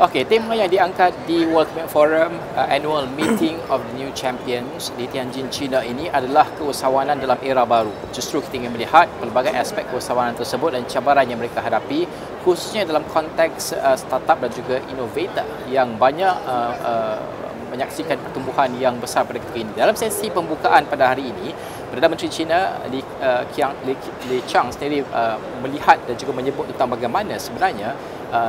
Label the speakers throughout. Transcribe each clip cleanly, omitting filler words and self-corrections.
Speaker 1: Okey, tema yang diangkat di World Economic Forum Annual Meeting of the New Champions di Tianjin, China ini adalah keusahawanan dalam era baru. Justru kita ingin melihat pelbagai aspek keusahawanan tersebut dan cabaran yang mereka hadapi, khususnya dalam konteks startup dan juga innovator yang banyak menyaksikan pertumbuhan yang besar pada ketika ini. Dalam sesi pembukaan pada hari ini, Perdana Menteri China Li Qiang sendiri melihat dan juga menyebut tentang bagaimana sebenarnya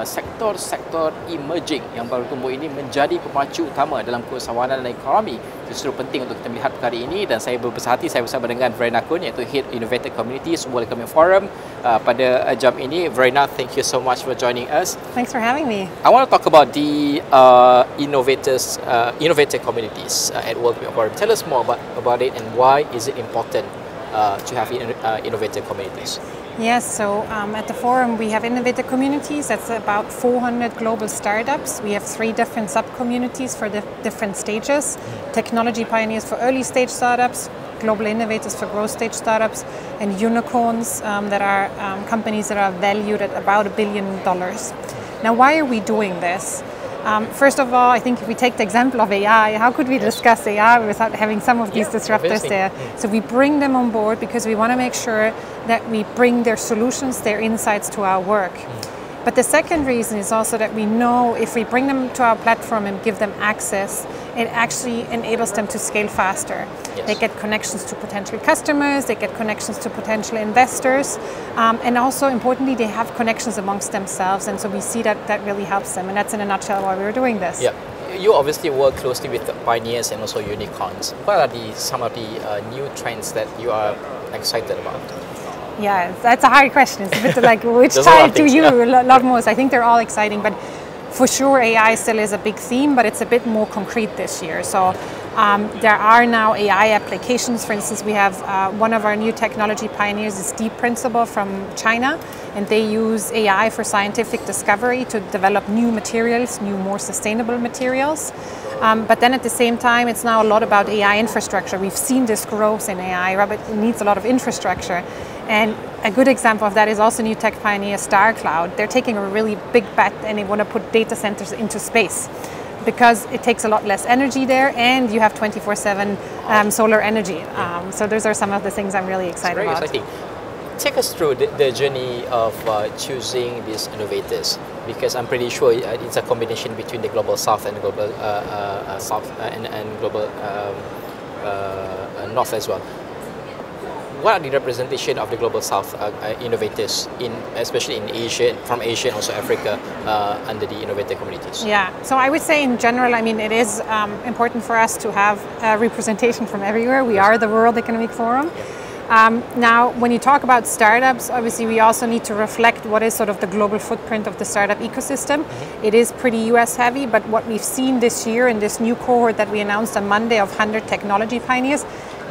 Speaker 1: sektor-sektor emerging yang baru tumbuh ini menjadi pemacu utama dalam keusahawanan dan ekonomi. Justru penting untuk kita melihat perkara ini, dan saya berbesar hati saya bersama dengan Verena Kuhn, iaitu Head Innovator Communities World Economic Forum pada jam ini. Verena, thank you so much for joining us.
Speaker 2: Thanks for having me.
Speaker 1: I want to talk about the Innovator Communities at World Economic Forum. Tell us more about it and why is it important to have Innovator Communities.
Speaker 2: Yes, so at the forum we have Innovator Communities. That's about 400 global startups. We have 3 different sub-communities for the different stages. Technology pioneers for early stage startups, global innovators for growth stage startups, and unicorns that are companies that are valued at about $1 billion. Now, why are we doing this? First of all, I think if we take the example of AI, how could we discuss AI without having some of these disruptors there? So we bring them on board because we want to make sure that we bring their solutions, their insights to our work. But the second reason is also that we know if we bring them to our platform and give them access, it actually enables them to scale faster.
Speaker 1: Yes.
Speaker 2: They get connections to potential customers, they get connections to potential investors, and also importantly, they have connections amongst themselves, and so we see that that really helps them, and that's in a nutshell why we're doing this.
Speaker 1: Yeah. You obviously work closely with the pioneers and also unicorns. What are some of the new trends that you are excited about?
Speaker 2: Yeah, that's a hard question. It's a bit like, which side do you love most? I think they're all exciting, but for sure AI still is a big theme, but it's a bit more concrete this year. So there are now AI applications. For instance, we have one of our new technology pioneers is Deep Principle from China, and they use AI for scientific discovery to develop new materials, new, more sustainable materials. But then at the same time, it's now a lot about AI infrastructure. We've seen this growth in AI, but it needs a lot of infrastructure. And a good example of that is also new tech pioneer StarCloud. They're taking a really big bet and they want to put data centers into space because it takes a lot less energy there and you have 24/7 solar energy. So those are some of the things I'm really excited about.
Speaker 1: Exciting. Take us through the journey of choosing these innovators, because I'm pretty sure it's a combination between the global south and the global south and global north as well. What are the representation of the global south innovators, especially in Asia, from Asia and also Africa, under the innovator communities?
Speaker 2: Yeah, so I would say in general, I mean, it is important for us to have representation from everywhere. We are the World Economic Forum. Now, when you talk about startups, obviously we also need to reflect what is sort of the global footprint of the startup ecosystem. It is pretty US heavy, but what we've seen this year in this new cohort that we announced on Monday of 100 technology pioneers,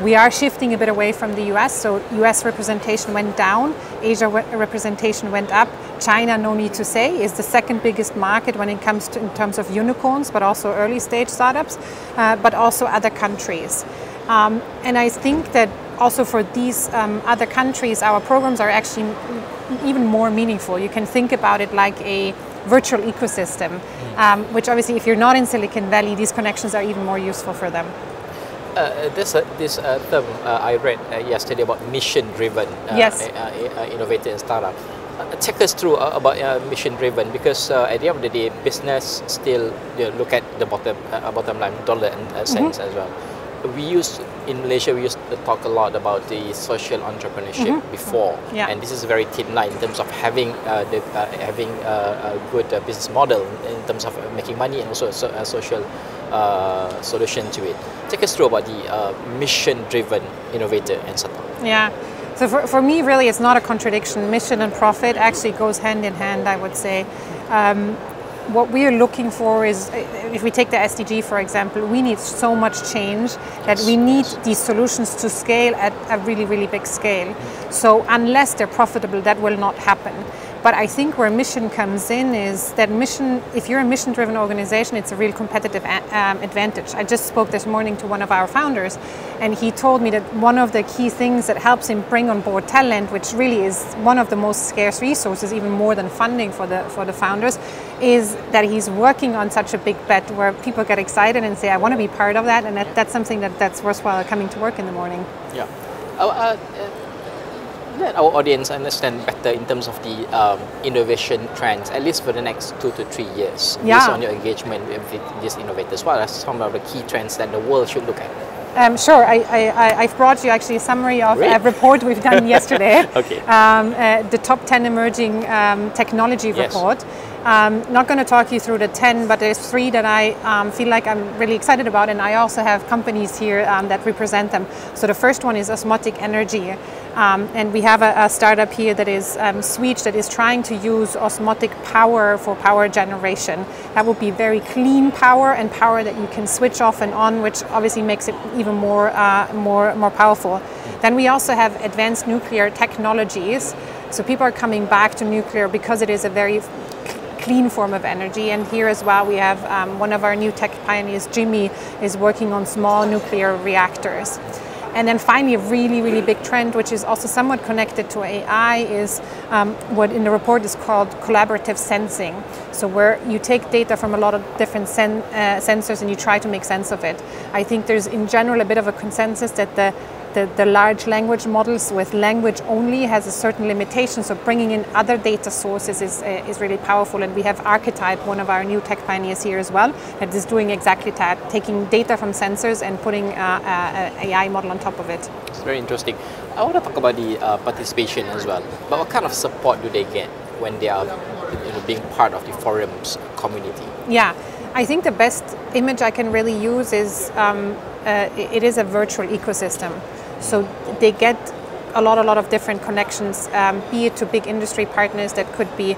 Speaker 2: we are shifting a bit away from the US. So US representation went down, Asia representation went up. China, no need to say, is the second biggest market when it comes to in terms of unicorns, but also early stage startups, but also other countries. And I think that also for these other countries, our programs are actually even more meaningful. You can think about it like a virtual ecosystem, which obviously if you're not in Silicon Valley, these connections are even more useful for them.
Speaker 1: This term I read yesterday about mission-driven innovator and startup. Take us through about mission-driven, because at the end of the day, business still look at the bottom line, dollar and cents as well. In Malaysia, we used to talk a lot about the social entrepreneurship before, and this is a very thin line in terms of having a good business model in terms of making money and also a social solution to it. Take us through about the mission-driven innovator and startup.
Speaker 2: Yeah. So for me, really, it's not a contradiction. Mission and profit actually goes hand in hand, I would say. What we are looking for is, if we take the SDG, for example, we need so much change that we need these solutions to scale at a really, really big scale. So unless they're profitable, that will not happen. But I think where mission comes in is that mission, if you're a mission-driven organization, it's a real competitive advantage. I just spoke this morning to one of our founders, and he told me that one of the key things that helps him bring on board talent, which really is one of the most scarce resources, even more than funding for the founders, is that he's working on such a big bet where people get excited and say, I want to be part of that, and that's something that's worthwhile coming to work in the morning.
Speaker 1: Yeah. Let our audience understand better in terms of the innovation trends, at least for the next 2 to 3 years, based on your engagement with these innovators. What are some of the key trends that the world should look at?
Speaker 2: Sure, I've brought you actually a summary of a report we've done yesterday.
Speaker 1: Okay.
Speaker 2: The top 10 emerging technology report. Not going to talk you through the 10, but there's 3 that I feel like I'm really excited about, and I also have companies here that represent them. So the first one is osmotic energy. And we have a startup here that is Swedish, that is trying to use osmotic power for power generation. That would be very clean power and power that you can switch off and on, which obviously makes it even more powerful. Then we also have advanced nuclear technologies. So people are coming back to nuclear because it is a very clean form of energy. And here as well we have one of our new tech pioneers, Jimmy, is working on small nuclear reactors. And then finally, a really, really big trend, which is also somewhat connected to AI, is what in the report is called collaborative sensing. So where you take data from a lot of different sensors and you try to make sense of it. I think there's in general a bit of a consensus that the large language models with language only has a certain limitation, so bringing in other data sources is really powerful, and we have Archetype, one of our new tech pioneers here as well, that is doing exactly that, taking data from sensors and putting an AI model on top of it.
Speaker 1: It's very interesting. I want to talk about the participation as well, but what kind of support do they get when they are being part of the forums community?
Speaker 2: Yeah, I think the best image I can really use is it is a virtual ecosystem. So they get a lot of different connections, be it to big industry partners that could be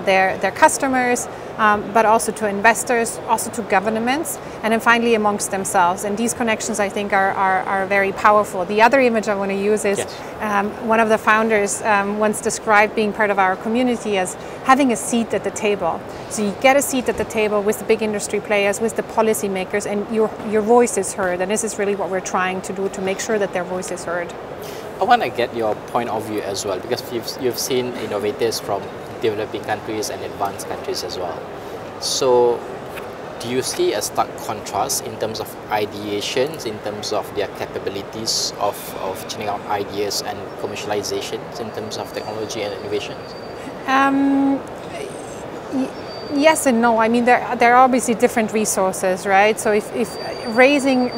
Speaker 2: their customers, but also to investors, also to governments, and then finally amongst themselves. And these connections, I think, are very powerful. The other image I want to use is one of the founders once described being part of our community as having a seat at the table. So you get a seat at the table with the big industry players, with the policymakers, and your voice is heard. And this is really what we're trying to do, to make sure that their voice is heard.
Speaker 1: I want to get your point of view as well, because you've seen innovators from developing countries and advanced countries as well. So do you see a stark contrast in terms of ideations, in terms of their capabilities of churning out ideas and commercializations in terms of technology and innovations?
Speaker 2: Yes and no. I mean, there are obviously different resources, right? So if raising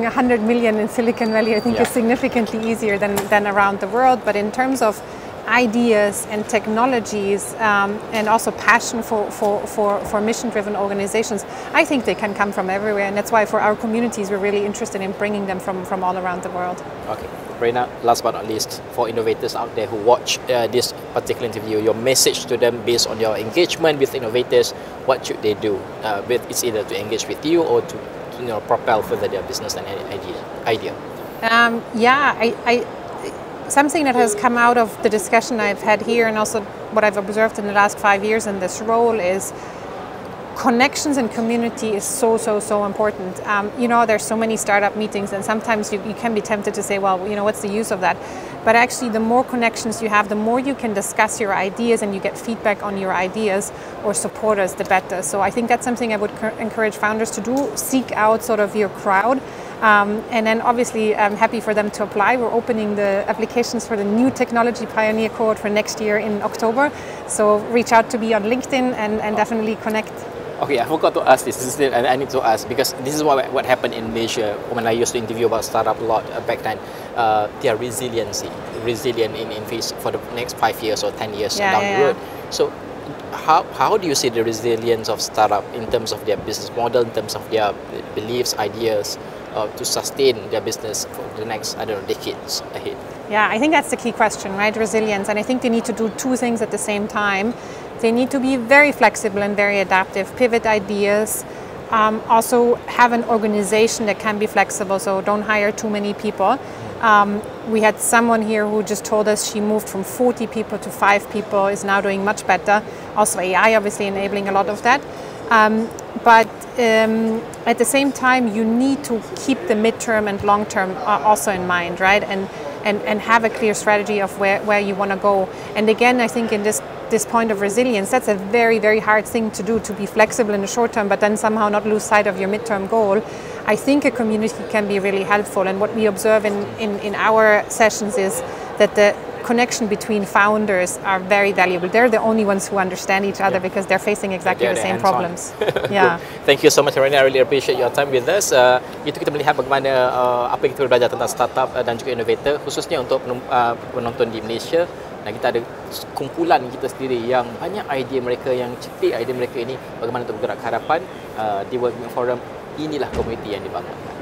Speaker 2: 100 million in Silicon Valley, I think is significantly easier than around the world. But in terms of ideas and technologies and also passion for mission-driven organizations, I think they can come from everywhere, and that's why for our communities we're really interested in bringing them from all around the world. Okay,
Speaker 1: Verena, last but not least, for innovators out there who watch this particular interview, your message to them based on your engagement with innovators, what should they do? It's either to engage with you or to propel further their business and idea.
Speaker 2: Something that has come out of the discussion I've had here, and also what I've observed in the last 5 years in this role, is connections and community is so important. There's so many startup meetings, and sometimes you can be tempted to say, well, what's the use of that? But actually, the more connections you have, the more you can discuss your ideas and you get feedback on your ideas or supporters, the better. So I think that's something I would encourage founders to do. Seek out sort of your crowd. And then obviously I'm happy for them to apply. We're opening the applications for the new Technology Pioneer Cohort for next year in October. So reach out to me on LinkedIn and definitely connect.
Speaker 1: Okay, I forgot to ask this, and I need to ask, because this is what happened in Malaysia when I used to interview about startup a lot back then. Their resilient in face for the next 5 years or 10 years down the road. So how do you see the resilience of startup in terms of their business model, in terms of their beliefs, ideas, to sustain their business for the next, decades ahead?
Speaker 2: Yeah, I think that's the key question, right? Resilience. And I think they need to do 2 things at the same time. They need to be very flexible and very adaptive, pivot ideas, also have an organization that can be flexible, so don't hire too many people. We had someone here who just told us she moved from 40 people to 5 people, is now doing much better. Also AI obviously enabling a lot of that. But at the same time, you need to keep the midterm and long term also in mind, right? And have a clear strategy of where you want to go. And again, I think in this point of resilience, that's a very, very hard thing to do, to be flexible in the short term, but then somehow not lose sight of your midterm goal. I think a community can be really helpful. And what we observe in our sessions is that the connection between founders are very valuable. They're the only ones who understand each other because they're facing exactly the same problems. Yeah.
Speaker 1: Thank you so much, Verena. I really appreciate your time with us. Itu kita melihat bagaimana apa yang kita belajar tentang startup dan juga innovator, khususnya untuk penonton di Malaysia. Dan kita ada kumpulan kita sendiri yang banyak idea mereka, yang cetek idea mereka ini bagaimana untuk bergerak ke hadapan di World Economic Forum. Inilah komuniti yang dibangunkan.